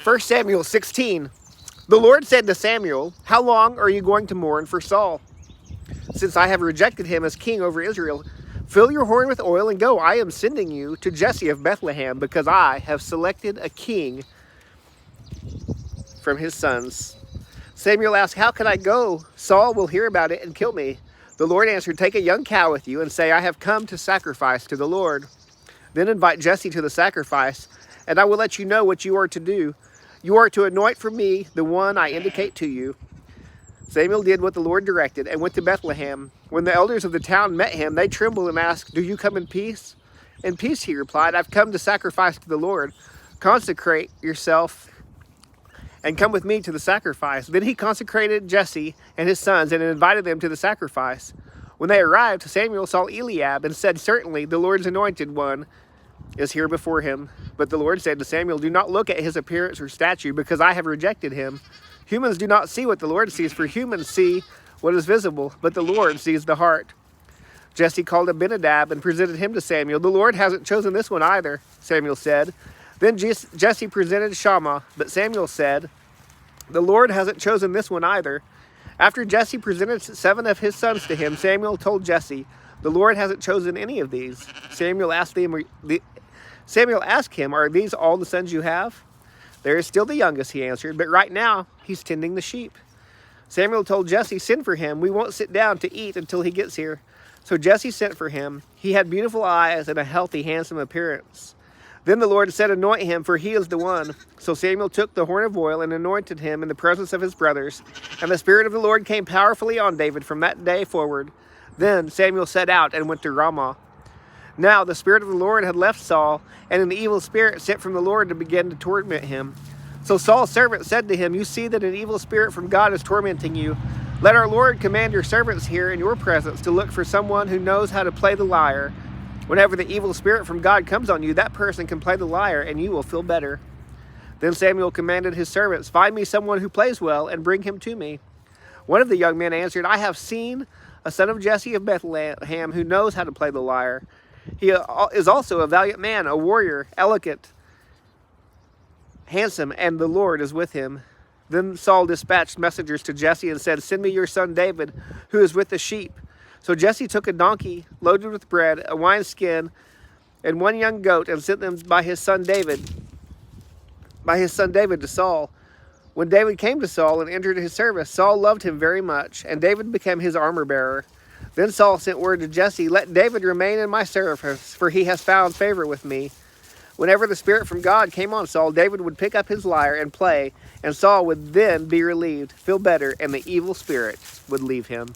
1 Samuel 16. The Lord said to Samuel, "How long are you going to mourn for Saul? Since I have rejected him as king over Israel, fill your horn with oil and go. I am sending you to Jesse of Bethlehem, because I have selected a king from his sons." Samuel asked, "How can I go? Saul will hear about it and kill me." The Lord answered, "Take a young cow with you and say, 'I have come to sacrifice to the Lord.' Then invite Jesse to the sacrifice, and I will let you know what you are to do. You are to anoint for me the one I indicate to you." Samuel did what the Lord directed and went to Bethlehem. When the elders of the town met him, they trembled and asked, "Do you come in peace?" "In peace," he replied. "I've come to sacrifice to the Lord. Consecrate yourself and come with me to the sacrifice." Then he consecrated Jesse and his sons and invited them to the sacrifice. When they arrived, Samuel saw Eliab and said, "Certainly the Lord's anointed one is here before him." But the Lord said to Samuel, "Do not look at his appearance or stature, because I have rejected him. Humans do not see what the Lord sees, for humans see what is visible, but the Lord sees the heart." Jesse called Abinadab and presented him to Samuel. "The Lord hasn't chosen this one either," Samuel said. Then Jesse presented Shammah, but Samuel said, "The Lord hasn't chosen this one either." After Jesse presented 7 of his sons to him, Samuel told Jesse, "The Lord hasn't chosen any of these." Samuel asked him, "Are these all the sons you have?" "There is still the youngest," he answered, "but right now he's tending the sheep." Samuel told Jesse, "Send for him. We won't sit down to eat until he gets here." So Jesse sent for him. He had beautiful eyes and a healthy, handsome appearance. Then the Lord said, "Anoint him, for he is the one." So Samuel took the horn of oil and anointed him in the presence of his brothers. And the Spirit of the Lord came powerfully on David from that day forward. Then Samuel set out and went to Ramah. Now the Spirit of the Lord had left Saul, and an evil spirit sent from the Lord to begin to torment him. So Saul's servant said to him, "You see that an evil spirit from God is tormenting you. Let our Lord command your servants here in your presence to look for someone who knows how to play the lyre. Whenever the evil spirit from God comes on you, that person can play the lyre, and you will feel better." Then Samuel commanded his servants, "Find me someone who plays well and bring him to me." One of the young men answered, "I have seen a son of Jesse of Bethlehem who knows how to play the lyre. He is also a valiant man, a warrior, elegant, handsome, and the Lord is with him." Then Saul dispatched messengers to Jesse and said, "Send me your son David, who is with the sheep." So Jesse took a donkey loaded with bread, a wineskin, and 1 young goat, and sent them by his son David to Saul. When David came to Saul and entered his service, Saul loved him very much, and David became his armor bearer. Then Saul sent word to Jesse, "Let David remain in my service, for he has found favor with me." Whenever the Spirit from God came on Saul, David would pick up his lyre and play, and Saul would then be relieved, feel better, and the evil spirit would leave him.